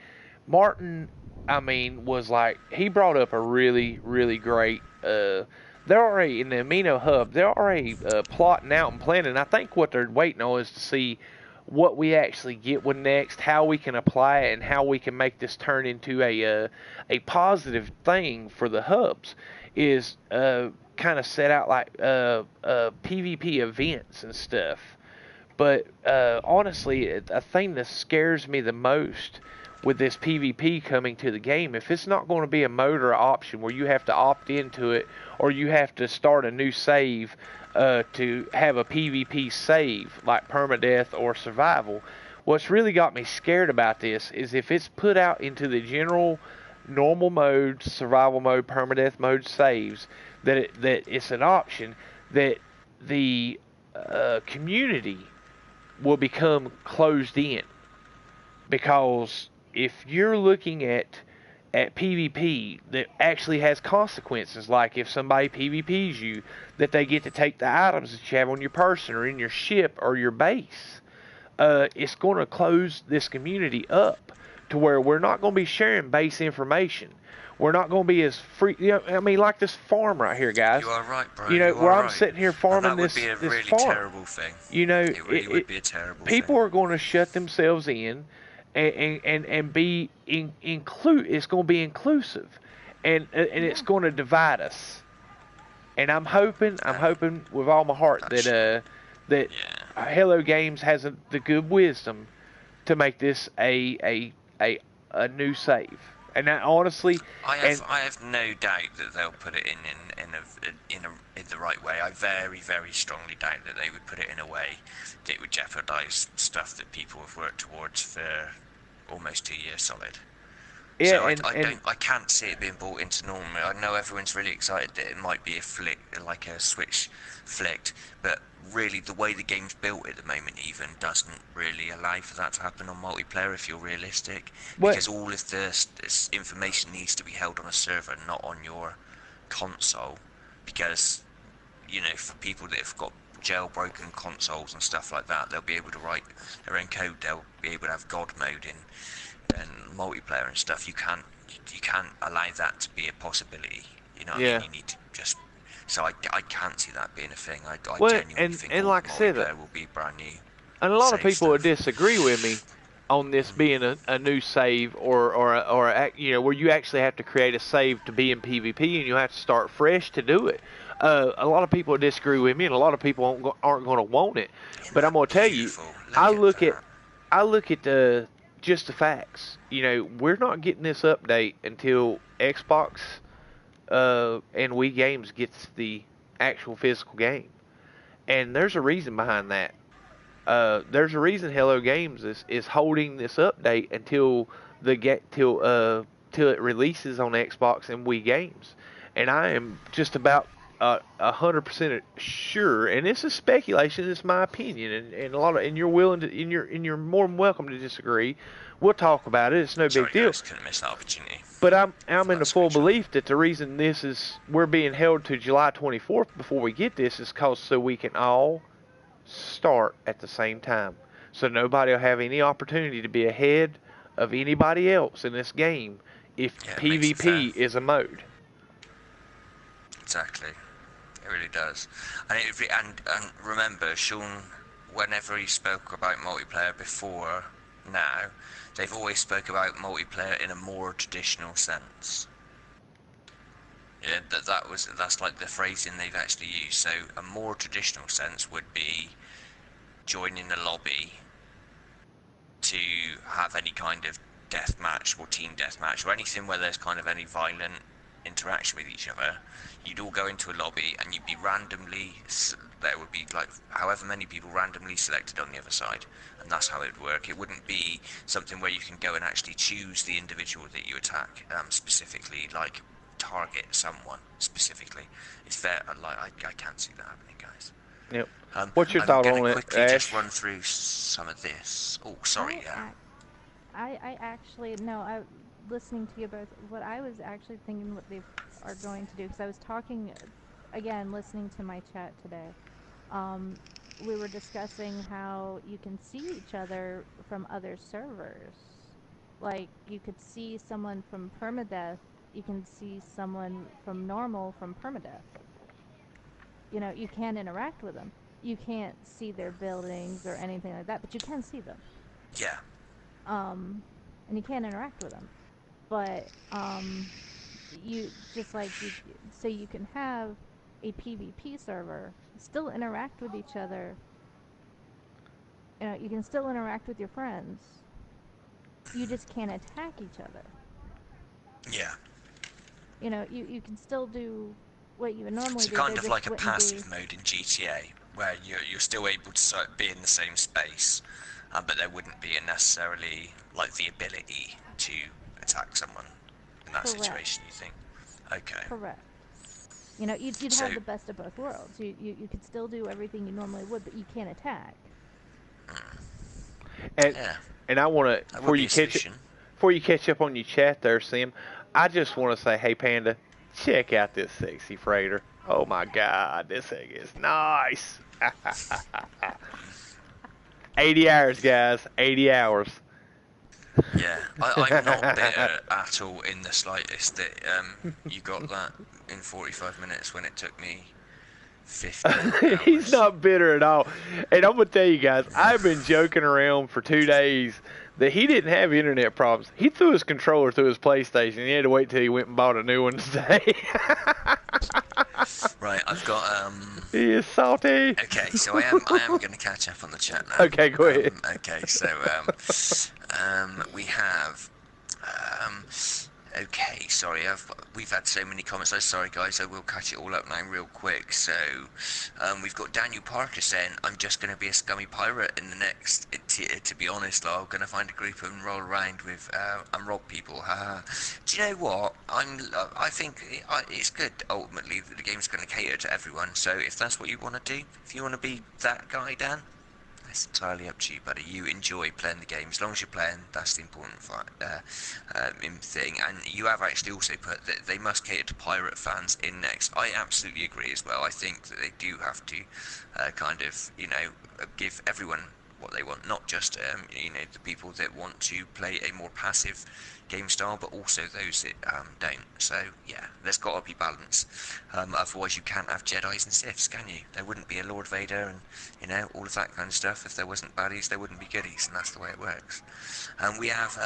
S1: Martin, was like, he brought up a really, really great. They're already in the Amino Hub. They're already plotting out and planning. I think what they're waiting on is to see what we actually get with next, how we can apply it, and how we can make this turn into a positive thing for the hubs. Is kind of set out like PvP events and stuff. But honestly, a thing that scares me the most with this PvP coming to the game, if it's not going to be a mode or an option where you have to opt into it, or you have to start a new save to have a PvP save like permadeath or survival, what's really got me scared about this is if it's put out into the general normal mode, survival mode, permadeath mode saves, that it's an option, that the community will become closed in. Because if you're looking at at PvP that actually has consequences. Like if somebody PvPs you, that they get to take the items that you have on your person or in your ship or your base. It's going to close this community up to where we're not going to be sharing base information. We're not going to be as free. You know, I mean, like this farm right here, guys.
S2: You are right, bro.
S1: You know,
S2: you
S1: where
S2: are
S1: I'm
S2: right.
S1: sitting here farming
S2: and that would
S1: this
S2: be a
S1: this
S2: really
S1: farm.
S2: terrible thing.
S1: You know,
S2: it really would be a terrible
S1: people
S2: thing.
S1: are going to shut themselves in, and be it's going to be inclusive, and it's going to divide us. And I'm hoping with all my heart that Hello Games has the good wisdom to make this a new save. And that, honestly,
S2: I have no doubt that they'll put it in the right way. I very, very strongly doubt that they would put it in a way that would jeopardise stuff that people have worked towards for almost 2 years solid.
S1: Yeah,
S2: so I can't see it being brought into normal. I know everyone's really excited that it might be a flick, like a switch flicked, but really the way the game's built at the moment even doesn't really allow for that to happen on multiplayer if you're realistic. Because all of this information needs to be held on a server, not on your console. Because, you know, for people that have got jailbroken consoles and stuff like that, they'll be able to write their own code. They'll be able to have God mode in and multiplayer and stuff. You can't allow that to be a possibility. You know what I mean? You need to just. So I can't see that being a thing. I genuinely think all
S1: like
S2: the
S1: I said,
S2: multiplayer will be brand new.
S1: And a lot of people would disagree with me on this being a new save or you know, where you actually have to create a save to be in PvP and you have to start fresh to do it. A lot of people would disagree with me, and a lot of people aren't going to want it. But I'm going to tell you, I look at just the facts. You know, we're not getting this update until Xbox and Wii Games gets the actual physical game, and there's a reason behind that. There's a reason Hello Games is holding this update until till it releases on Xbox and Wii Games, and I am just about 100% sure, and this is speculation. It's my opinion, and you're willing to, and you're more than welcome to disagree. We'll talk about it. It's no big deal.
S2: Guys, couldn't miss that opportunity.
S1: But I'm in the full belief that the reason we're being held to July 24th before we get this is so we can all start at the same time. So nobody will have any opportunity to be ahead of anybody else in this game if PvP is a mode.
S2: Exactly. It really does. And remember, Sean, whenever he spoke about multiplayer before now, they've always spoke about multiplayer in a more traditional sense. Yeah, that's like the phrasing they've actually used. So a more traditional sense would be joining a lobby to have any kind of death match or team death match or anything where there's kind of any violent interaction with each other. You'd all go into a lobby and you'd be randomly, there would be like however many people randomly selected on the other side, and that's how it would work. It wouldn't be something where you can go and actually choose the individual that you attack specifically, like target someone specifically. It's fair, like I can't see that happening, guys.
S1: Yep. What's your thought on it,
S2: quickly
S1: Ash?
S2: just run through some of this. Oh, sorry.
S4: I actually no. Listening to you both, what I was actually thinking what they are going to do, because I was talking, again, listening to my chat today, we were discussing how you can see each other from other servers. Like, you could see someone from permadeath, you can see someone from normal from permadeath. You know, you can't interact with them. You can't see their buildings or anything like that, but you can see them.
S2: Yeah.
S4: And you can't interact with them. But you just like so you can have a PvP server, still interact with each other. You know, you can still interact with your friends. You just can't attack each other.
S2: Yeah.
S4: You know, you can still do what you would normally do.
S2: It's kind of like a passive mode in GTA, where you're still able to be in the same space, but there wouldn't be necessarily like the ability to attack someone in that situation, you think? Okay.
S4: Correct. You know, you'd have the best of both worlds. You could still do everything you normally would, but you can't attack.
S1: And I want to, before you catch up on your chat there, Sam, I just want to say, hey Panda, check out this sexy freighter. Oh my God, this thing is nice. 80 hours, guys. 80 hours.
S2: Yeah, I'm not bitter at all in the slightest that you got that in 45 minutes when it took me 50
S1: He's
S2: hours.
S1: not bitter at all. And I'm going to tell you guys, I've been joking around for 2 days that he didn't have internet problems. He threw his controller through his PlayStation. He had to wait till he went and bought a new one today.
S2: Right, I've got
S1: He is salty.
S2: Okay, so I am going to catch up on the chat now.
S1: Okay, go ahead.
S2: Okay, so we have okay, sorry, we've had so many comments. I'm sorry, guys. I will catch it all up now real quick. So we've got Daniel Parker saying, "I'm just going to be a scummy pirate in the next. To be honest, I'm going to find a group and roll around with and rob people." Do you know what? I think it's good. Ultimately, the game's going to cater to everyone. So if that's what you want to do, if you want to be that guy, Dan, it's entirely up to you, buddy. You enjoy playing the game. As long as you're playing, that's the important thing. And you have actually also put that they must cater to pirate fans in next. I absolutely agree as well. I think that they do have to kind of, give everyone what they want, not just the people that want to play a more passive game style, but also those that don't. So yeah, there's got to be balance. Otherwise, you can't have Jedis and Siths, can you? There wouldn't be a Lord Vader and all of that kind of stuff. If there wasn't baddies, there wouldn't be goodies, and that's the way it works. And we have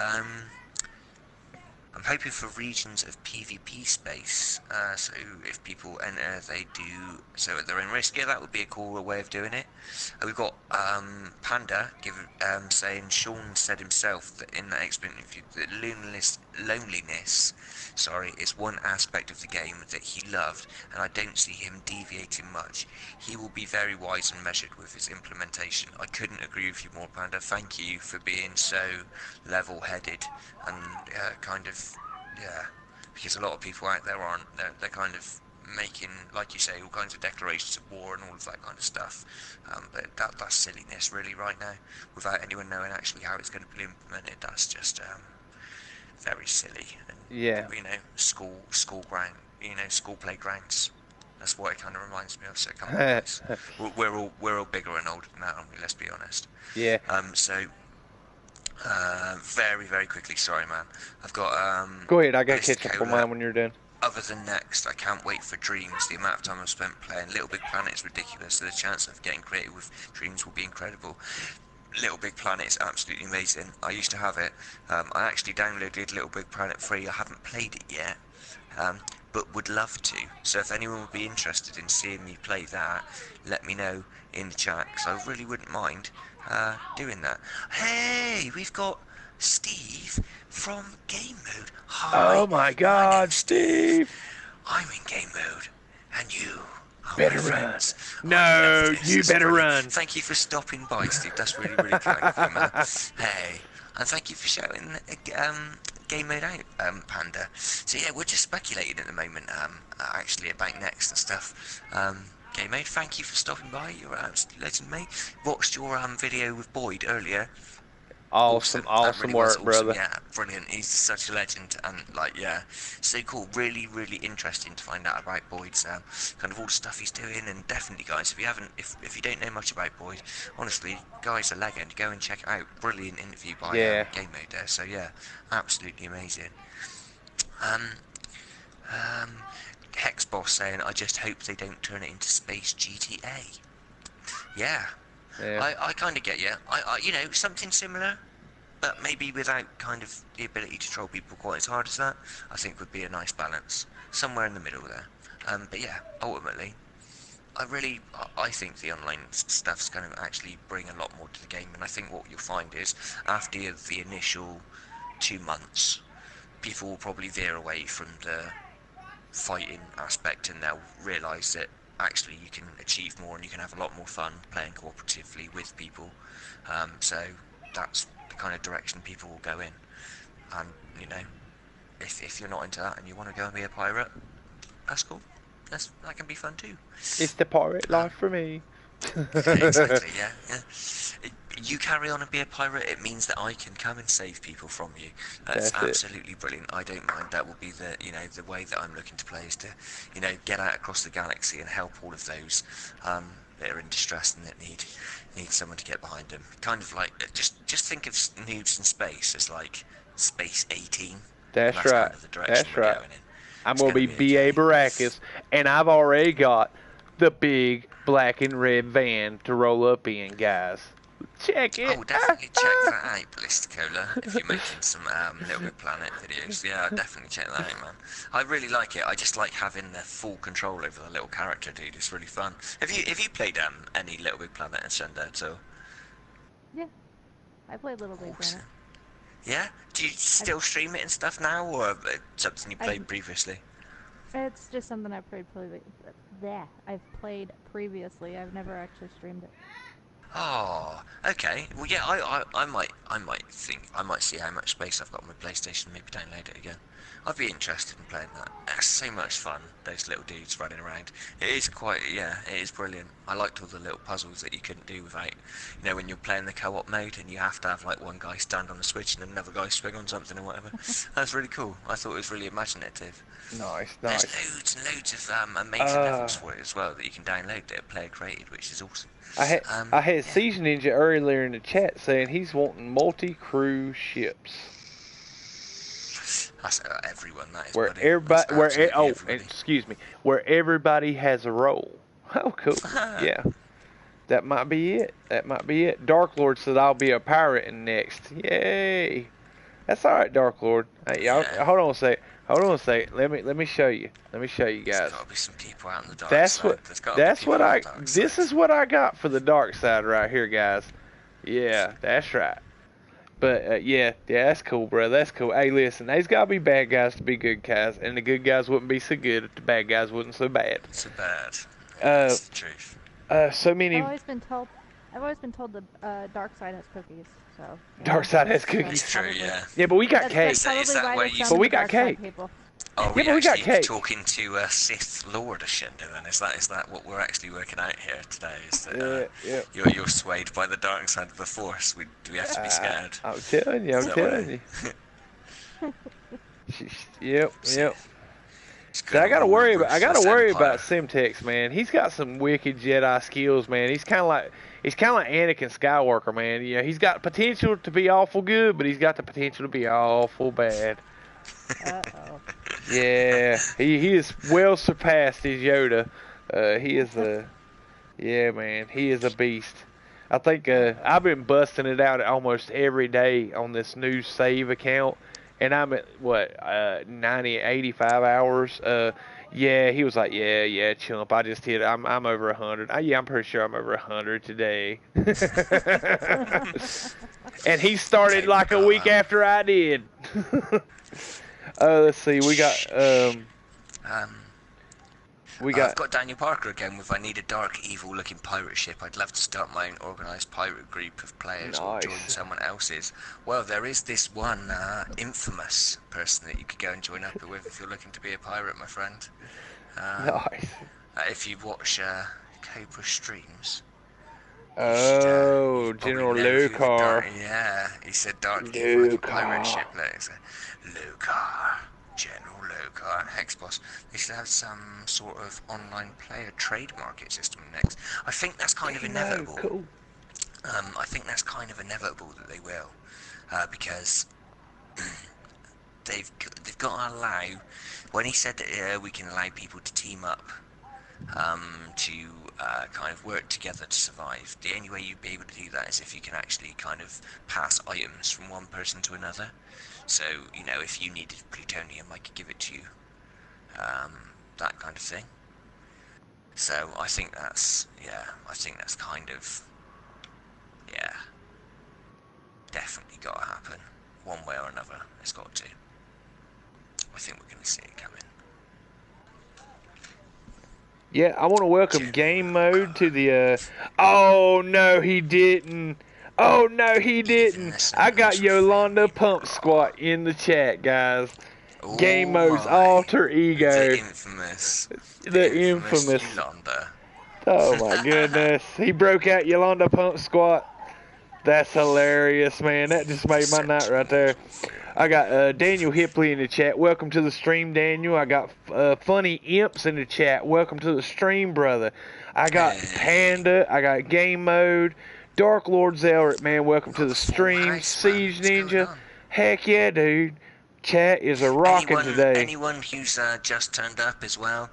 S2: I'm hoping for regions of PvP space, so if people enter, they do so at their own risk. Yeah, that would be a cool way of doing it. We've got Panda saying Sean said himself that in that experience that loneliness, is one aspect of the game that he loved, and I don't see him deviating much. He will be very wise and measured with his implementation. I couldn't agree with you more, Panda. Thank you for being so level-headed and kind of, yeah, because a lot of people out there aren't. They're kind of making, like you say, all kinds of declarations of war and all of that kind of stuff. But that's silliness, really, right now, without anyone knowing actually how it's going to be implemented. That's just very silly. And,
S1: Yeah.
S2: School ground, school playgrounds. That's what it kind of reminds me of. So come on, guys. we're all bigger and older than that, aren't we? Let's be honest.
S1: Yeah.
S2: So. Very, very quickly, sorry man. I've got
S1: Go ahead, I got to catch up on mine when you're done.
S2: Other than next, I can't wait for Dreams. The amount of time I've spent playing Little Big Planet is ridiculous, so the chance of getting creative with Dreams will be incredible. Little Big Planet is absolutely amazing. I used to have it. I actually downloaded Little Big Planet free. I haven't played it yet, but would love to. So if anyone would be interested in seeing me play that, let me know in the chat, because I really wouldn't mind doing that. Hey, we've got Steve from Game Mode. Hi.
S1: Oh my God, Steve!
S2: I'm in Game Mode, and you
S1: better run. No, you better run.
S2: Thank you for stopping by, Steve. That's really, really kind of you, man. Hey, and thank you for shouting Game Mode out, Panda. So yeah, we're just speculating at the moment, actually about next and stuff. Game Mode, thank you for stopping by. You're an absolute legend, mate. Watched your video with Boyd earlier.
S1: Awesome really work, awesome, brother.
S2: Yeah, brilliant. He's such a legend, and yeah, so cool. Really, really interesting to find out about Boyd's kind of all the stuff he's doing. And definitely, guys, if you don't know much about Boyd, honestly, guy's a legend. Go and check it out. Brilliant interview by Game Mode there. So yeah, absolutely amazing. Hexboss saying, I just hope they don't turn it into Space GTA. Yeah. I kind of get you. I something similar, but maybe without kind of the ability to troll people quite as hard as that, I think would be a nice balance. Somewhere in the middle there. But yeah, ultimately, I think the online stuff's going to actually bring a lot more to the game, and I think what you'll find is, after the initial 2 months, people will probably veer away from the fighting aspect, and they'll realise that actually you can achieve more and you can have a lot more fun playing cooperatively with people. So that's the kind of direction people will go in. And if you're not into that and you want to go and be a pirate, that's cool. That can be fun too.
S1: It's the pirate life for me.
S2: Exactly. Yeah. you carry on and be a pirate, it means that I can come and save people from you. That's
S1: That's it.
S2: absolutely brilliant. I don't mind. That will be the, the way that I'm looking to play is to, get out across the galaxy and help all of those that are in distress and that need someone to get behind them. Kind of like just think of Noobs in Space as like Space 18.
S1: That's
S2: That's
S1: right.
S2: kind of the direction
S1: That's
S2: we're
S1: right.
S2: going in.
S1: I'm
S2: It's
S1: gonna be
S2: gonna
S1: B.A.
S2: okay.
S1: Baracus, and I've already got the big black and red van to roll up in, guys. Check it.
S2: Oh, definitely check that out, Ballisticola, if you're making some Little Big Planet videos. Yeah, definitely check that out, man. I really like it. I just like having the full control over the little character, dude. It's really fun. Have you played any Little Big Planet and Sender at all?
S4: Yeah, I played Little Big Planet.
S2: Yeah? Do you still stream it and stuff now, or something you played previously?
S4: It's just something I've played previously. I've never actually streamed it.
S2: Oh, okay. Well, yeah, I might see how much space I've got on my PlayStation and maybe download it again. I'd be interested in playing that. It's so much fun, those little dudes running around. It is it is brilliant. I liked all the little puzzles that you couldn't do without, when you're playing the co-op mode and you have to have like one guy stand on a switch and another guy swing on something or whatever. That's really cool. I thought it was really imaginative.
S1: Nice.
S2: There's loads and loads of amazing levels for it as well that you can download that a player created, which is awesome.
S1: I had Siege Ninja earlier in the chat saying he's wanting multi-crew ships.
S2: That's everyone. That is
S1: Where
S2: buddy.
S1: everybody, excuse me, where everybody has a role. Oh, cool. Yeah, that might be it. That might be it. Dark Lord said I'll be a pirate in next. Yay! That's all right, Dark Lord. Hey, y'all, hold on a sec. Hold on a sec. Let me show you. Let me show you guys.
S2: There's got to be some people out in the dark side.
S1: This is what I got for the dark side right here, guys. Yeah, that's right. But yeah, that's cool, bro. That's cool. Hey, listen, there's gotta be bad guys to be good guys, and the good guys wouldn't be so good if the bad guys wasn't so bad.
S2: So bad. That's the truth.
S1: So many.
S4: I've always been told the dark side has cookies. So.
S1: Dark side has cookies.
S2: That's true. Yeah.
S1: Yeah, but we got cake.
S2: Is that where you?
S1: But we got cake.
S2: Oh,
S1: yeah, but we got cake.
S2: Talking to Sith Lord Ascender, then is that what we're actually working out here today? Is that you're swayed by the dark side of the Force? Do we have to be scared?
S1: I'm telling you. Yep. So I gotta worry about Semtex, man. He's got some wicked Jedi skills, man. He's kind of like Anakin Skywalker, man. He's got potential to be awful good, but he's got the potential to be awful bad.
S4: Uh-oh.
S1: Yeah, he is well surpassed his Yoda. He is he is a beast. I think I've been busting it out almost every day on this new save account, and I'm at 85 hours. Yeah, he was like, yeah, chump. I just hit. I'm over 100. I'm pretty sure I'm over 100 today. And he started like a week after I did. Let's see.
S2: I've got Daniel Parker again with I need a dark, evil-looking pirate ship. I'd love to start my own organised pirate group of players or join someone else's. Well, there is this one infamous person that you could go and join up with if you're looking to be a pirate, my friend.
S1: Nice.
S2: If you watch Cobra streams.
S1: Oh, General Lucar.
S2: Yeah, he said dark, evil pirate ship. Lucar. General Lucar, Hexboss. They should have some sort of online player trade market system next. I think that's kind of inevitable.
S1: Cool.
S2: I think that's kind of inevitable that they will, because they've got to allow. When he said that we can allow people to team up, to kind of work together to survive. The only way you'd be able to do that is if you can actually kind of pass items from one person to another. So, if you needed plutonium, I could give it to you. That kind of thing. So, I think that's kind of, definitely got to happen. One way or another, it's got to. I think we're going to see it coming.
S1: Yeah, I want to welcome game mode to the, oh no he didn't. Oh no he didn't. I got Yolanda Pump Squat in the chat, guys. Game mode's alter ego.
S2: The infamous.
S1: The infamous.
S2: Yolanda.
S1: Oh my goodness. He broke out Yolanda Pump Squat. That's hilarious, man. That just made my night right there. I got Daniel Hipley in the chat. Welcome to the stream, Daniel. I got Funny Imps in the chat. Welcome to the stream, brother. I got Panda. I got Game Mode. Dark Lord Zelric, man. Welcome to the stream. Siege Ninja. Heck yeah, dude. Chat is a rockin' today.
S2: Anyone who's just turned up as well,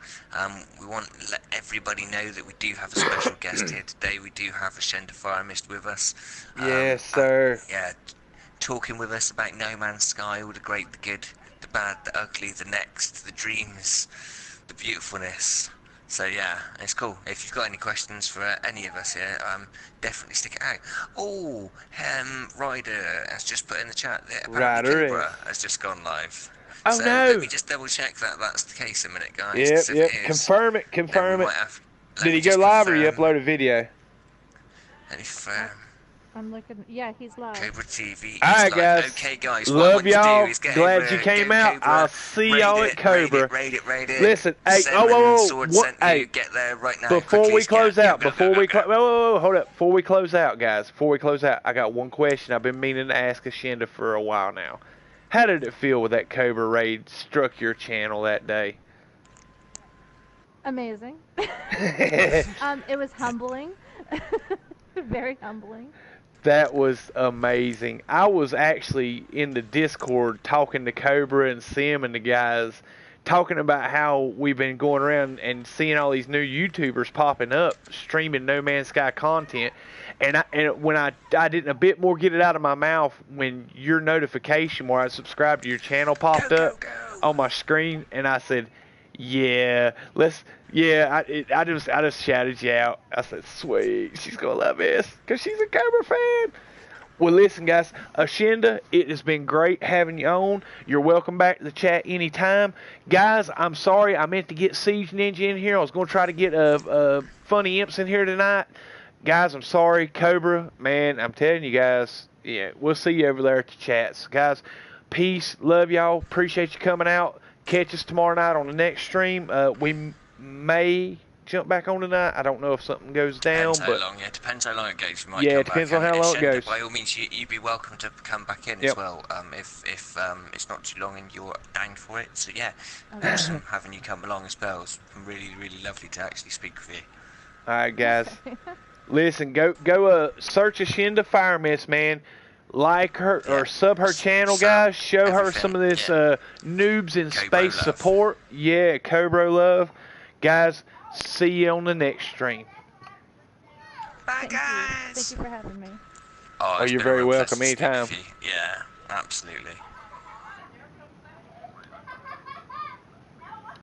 S2: we want to let everybody know that we do have a special guest here today. We do have a Shender Fire Mist with us.
S1: Yes, sir.
S2: Yeah, talking with us about No Man's Sky, all the great, the good, the bad, the ugly, the next, the dreams, the beautifulness. So yeah, it's cool. If you've got any questions for any of us here, definitely stick it out. Oh, Ryder has just put in the chat that apparently Cobra has just gone live.
S1: Oh
S2: so
S1: no!
S2: Let me just double check that that's the case a minute, guys.
S1: Yep. Confirm it. Did he go live or you upload a video?
S2: Let me confirm.
S4: I'm looking. Yeah, he's live.
S2: Cobra TV.
S1: Alright, guys.
S2: Okay, guys.
S1: Love y'all. Glad you came out. I'll see y'all at Cobra.
S2: Raid it.
S1: Listen, hey,
S2: get there right now.
S1: Before we close out, hold up. Before we close out, guys. I got one question I've been meaning to ask Ashenda for a while now. How did it feel when that Cobra raid struck your channel that day?
S4: Amazing. It was humbling. Very humbling.
S1: That was amazing. I was actually in the Discord talking to Cobra and Sim and the guys, talking about how we've been going around and seeing all these new YouTubers popping up, streaming No Man's Sky content. And when I didn't a bit more get it out of my mouth when your notification where I subscribed to your channel popped up on my screen, and I said, I just shouted you out. I said, sweet, she's gonna love this because she's a Cobra fan. Well, listen, guys, Ashenda, it has been great having you on. You're welcome back to the chat anytime. Guys, I'm sorry, I meant to get Siege Ninja in here. I was gonna try to get Funny Imps in here tonight. Guys, I'm sorry. Cobra, man, I'm telling you guys, yeah, we'll see you over there at the chats. Guys, peace, love y'all, appreciate you coming out. Catch us tomorrow night on the next stream. We may jump back on tonight. I don't know if something goes down.
S2: Depends how long it goes. You might
S1: it depends on how long it goes.
S2: By all means, you'd be welcome to come back in as well. If it's not too long and you're down for it. So yeah, awesome having you come along as well. It's been really, really lovely to actually speak with you.
S1: All right, guys. Listen, go search Ashenda Fire Mist, man. Like her or sub her channel, guys. Show her some of this noobs in space support. Yeah, Cobra love. Guys, see you on the next stream.
S2: Bye, guys.
S4: Thank you for having me.
S1: Oh, you're very welcome anytime.
S2: Yeah, absolutely.